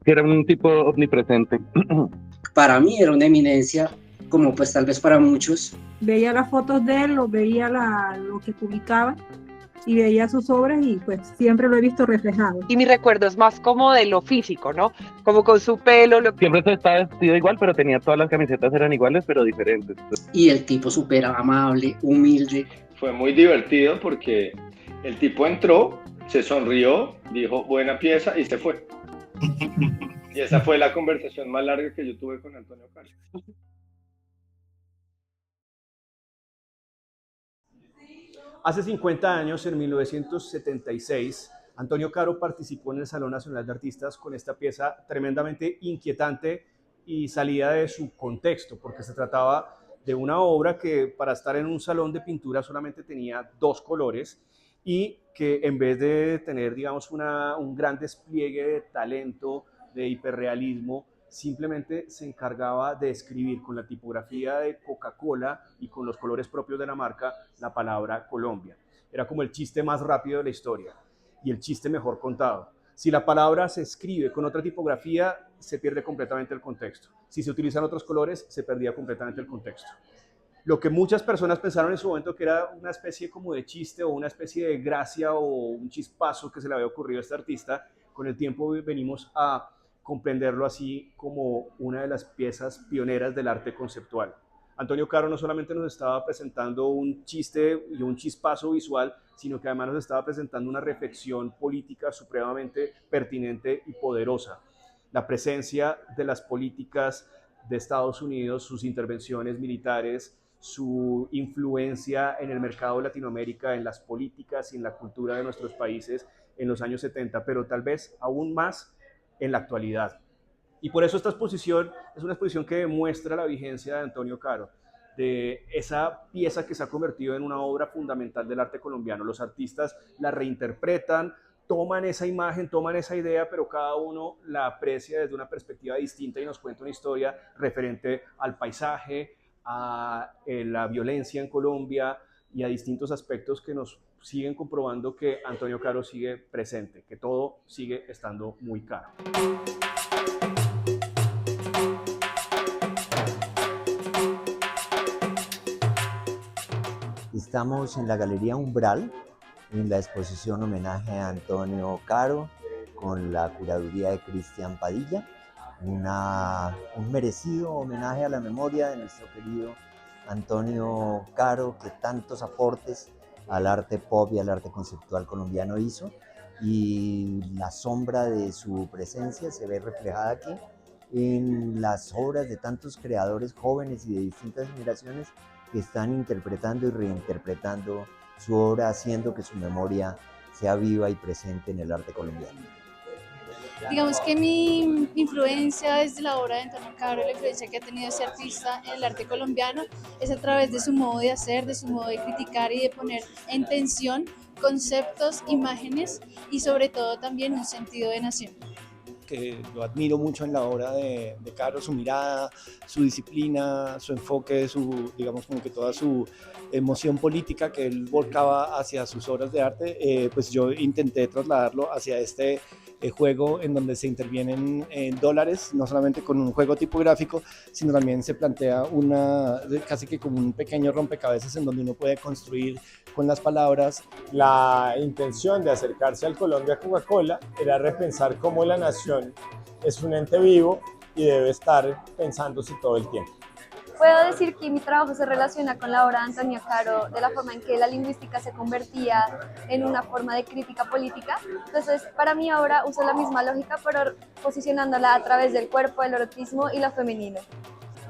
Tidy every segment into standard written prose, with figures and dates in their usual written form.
Que era un tipo omnipresente. Para mí era una eminencia, como pues tal vez para muchos. Veía las fotos de él, veía lo que publicaba y veía sus obras y pues siempre lo he visto reflejado. Y mi recuerdo es más como de lo físico, ¿no? Como con su pelo. Siempre se estaba vestido igual, pero tenía todas las camisetas eran iguales, pero diferentes. Y el tipo súper amable, humilde. Fue muy divertido porque el tipo entró, se sonrió, dijo buena pieza y se fue. Y esa fue la conversación más larga que yo tuve con Antonio Caro. Hace 50 años, en 1976, Antonio Caro participó en el Salón Nacional de Artistas con esta pieza tremendamente inquietante y salida de su contexto, porque se trataba de una obra que para estar en un salón de pintura solamente tenía 2 colores y que en vez de tener, digamos, un gran despliegue de talento, de hiperrealismo, simplemente se encargaba de escribir con la tipografía de Coca-Cola y con los colores propios de la marca la palabra Colombia. Era como el chiste más rápido de la historia y el chiste mejor contado. Si la palabra se escribe con otra tipografía, se pierde completamente el contexto. Si se utilizan otros colores, se perdía completamente el contexto. Lo que muchas personas pensaron en su momento que era una especie como de chiste o una especie de gracia o un chispazo que se le había ocurrido a este artista, con el tiempo venimos a comprenderlo así como una de las piezas pioneras del arte conceptual. Antonio Caro no solamente nos estaba presentando un chiste y un chispazo visual, sino que además nos estaba presentando una reflexión política supremamente pertinente y poderosa. La presencia de las políticas de Estados Unidos, sus intervenciones militares, su influencia en el mercado de Latinoamérica, en las políticas y en la cultura de nuestros países en los años 70, pero tal vez aún más en la actualidad. Y por eso esta exposición es una exposición que demuestra la vigencia de Antonio Caro, de esa pieza que se ha convertido en una obra fundamental del arte colombiano. Los artistas la reinterpretan, toman esa imagen, toman esa idea, pero cada uno la aprecia desde una perspectiva distinta y nos cuenta una historia referente al paisaje, a la violencia en Colombia y a distintos aspectos que nos siguen comprobando que Antonio Caro sigue presente, que todo sigue estando muy caro. Estamos en la Galería Umbral, en la exposición homenaje a Antonio Caro, con la curaduría de Cristian Padilla, un merecido homenaje a la memoria de nuestro querido Antonio Caro, que tantos aportes al arte pop y al arte conceptual colombiano hizo, y la sombra de su presencia se ve reflejada aquí en las obras de tantos creadores jóvenes y de distintas generaciones que están interpretando y reinterpretando su obra, haciendo que su memoria sea viva y presente en el arte colombiano. Digamos que mi influencia desde la obra de Antonio Caro, la influencia que ha tenido ese artista en el arte colombiano, es a través de su modo de hacer, de su modo de criticar y de poner en tensión conceptos, imágenes y sobre todo también un sentido de nación. Que yo admiro mucho en la obra de Caro, su mirada, su disciplina, su enfoque, digamos como que toda su emoción política que él volcaba hacia sus obras de arte, pues yo intenté trasladarlo hacia este juego en donde se intervienen dólares, no solamente con un juego tipográfico, sino también se plantea casi que como un pequeño rompecabezas en donde uno puede construir con las palabras. La intención de acercarse al Colombia Coca-Cola era repensar cómo la nación es un ente vivo y debe estar pensándose todo el tiempo. Puedo decir que mi trabajo se relaciona con la obra de Antonio Caro, de la forma en que la lingüística se convertía en una forma de crítica política. Entonces, para mi obra uso la misma lógica, pero posicionándola a través del cuerpo, el erotismo y lo femenino.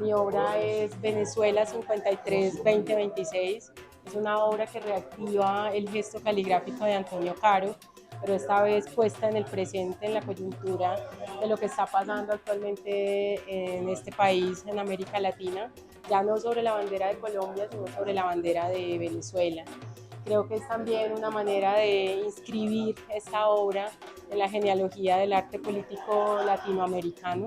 Mi obra es Venezuela 53-2026. Es una obra que reactiva el gesto caligráfico de Antonio Caro, pero esta vez puesta en el presente, en la coyuntura de lo que está pasando actualmente en este país, en América Latina, ya no sobre la bandera de Colombia, sino sobre la bandera de Venezuela. Creo que es también una manera de inscribir esta obra en la genealogía del arte político latinoamericano,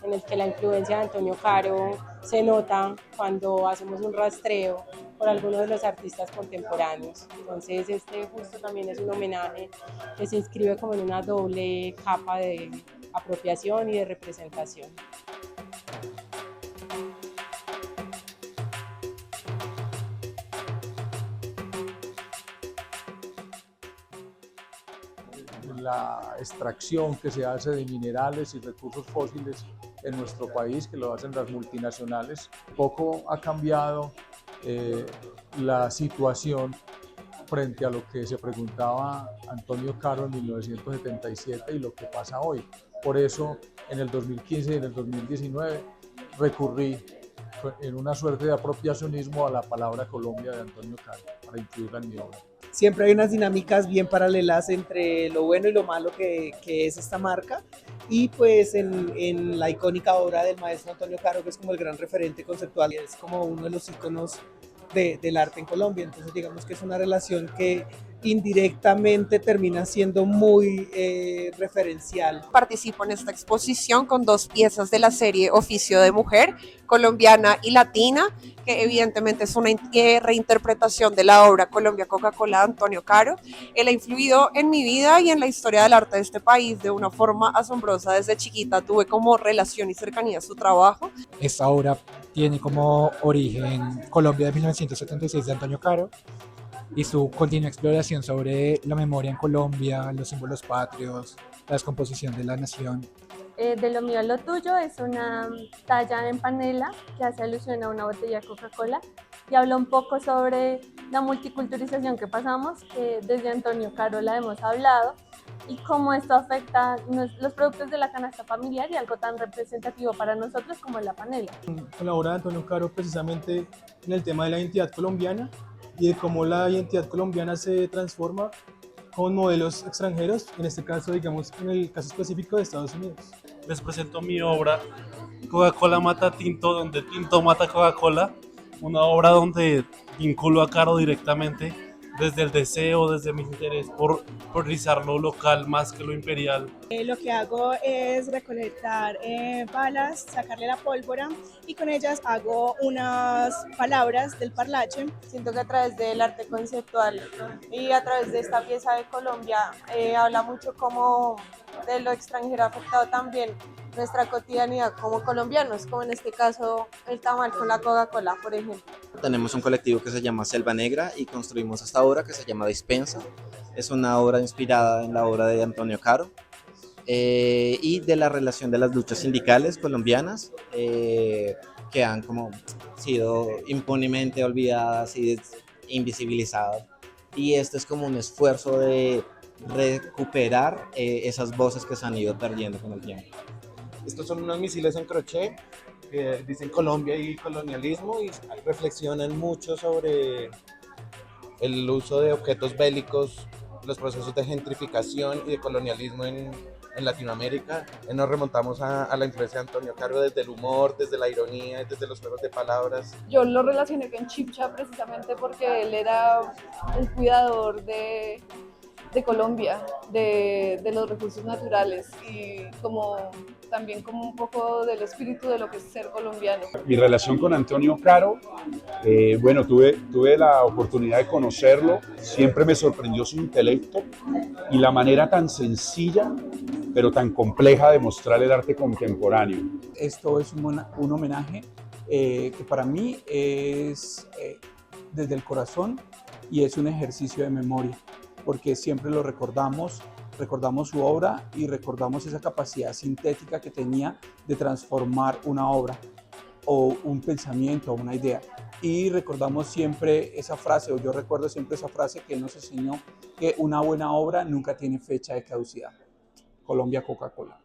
en el que la influencia de Antonio Caro se nota cuando hacemos un rastreo por algunos de los artistas contemporáneos. Entonces este justo también es un homenaje que se inscribe como en una doble capa de apropiación y de representación. La extracción que se hace de minerales y recursos fósiles en nuestro país, que lo hacen las multinacionales. Poco ha cambiado la situación frente a lo que se preguntaba Antonio Caro en 1977 y lo que pasa hoy. Por eso, en el 2015 y en el 2019 recurrí en una suerte de apropiacionismo a la palabra Colombia de Antonio Caro para incluirla en mi obra. Siempre hay unas dinámicas bien paralelas entre lo bueno y lo malo que es esta marca, y pues en la icónica obra del maestro Antonio Caro, que es como el gran referente conceptual, es como uno de los íconos del arte en Colombia. Entonces digamos que es una relación que indirectamente termina siendo muy referencial. Participo en esta exposición con 2 piezas de la serie Oficio de Mujer, colombiana y latina, que evidentemente es una reinterpretación de la obra Colombia Coca-Cola de Antonio Caro. Él ha influido en mi vida y en la historia del arte de este país de una forma asombrosa. Desde chiquita tuve como relación y cercanía a su trabajo. Esta obra tiene como origen Colombia de 1976 de Antonio Caro y su continua exploración sobre la memoria en Colombia, los símbolos patrios, la descomposición de la nación. De lo mío a lo tuyo es una talla en panela que hace alusión a una botella de Coca-Cola y habla un poco sobre la multiculturalización que pasamos, que desde Antonio Caro la hemos hablado, y cómo esto afecta los productos de la canasta familiar y algo tan representativo para nosotros como la panela. Con la obra de Antonio Caro precisamente en el tema de la identidad colombiana y de cómo la identidad colombiana se transforma con modelos extranjeros, en este caso, digamos, en el caso específico de Estados Unidos. Les presento mi obra Coca-Cola mata Tinto, donde Tinto mata Coca-Cola, una obra donde vinculo a Caro directamente desde el deseo, desde mi interés por priorizar lo local más que lo imperial. Lo que hago es recolectar balas, sacarle la pólvora y con ellas hago unas palabras del parlache. Siento que a través del arte conceptual y a través de esta pieza de Colombia habla mucho como de lo extranjero ha afectado también nuestra cotidianidad como colombianos, como en este caso el tamal con la Coca-Cola, por ejemplo. Tenemos un colectivo que se llama Selva Negra y construimos esta obra que se llama Dispensa. Es una obra inspirada en la obra de Antonio Caro y de la relación de las luchas sindicales colombianas que han como sido impunemente olvidadas y invisibilizadas. Y este es como un esfuerzo de recuperar esas voces que se han ido perdiendo con el tiempo. Estos son unos misiles en crochet que dicen Colombia y colonialismo y reflexionan mucho sobre el uso de objetos bélicos, los procesos de gentrificación y de colonialismo en Latinoamérica. Nos remontamos a la influencia de Antonio Caro desde el humor, desde la ironía, desde los juegos de palabras. Yo lo relacioné con Chipcha precisamente porque él era un cuidador de Colombia, de los recursos naturales y también como un poco del espíritu de lo que es ser colombiano. Mi relación con Antonio Caro, bueno, tuve la oportunidad de conocerlo, siempre me sorprendió su intelecto y la manera tan sencilla pero tan compleja de mostrar el arte contemporáneo. Esto es un homenaje que para mí es desde el corazón y es un ejercicio de memoria, porque siempre lo recordamos su obra y recordamos esa capacidad sintética que tenía de transformar una obra o un pensamiento o una idea. Y recordamos siempre esa frase, o yo recuerdo siempre esa frase que él nos enseñó, que una buena obra nunca tiene fecha de caducidad. Colombia Coca-Cola.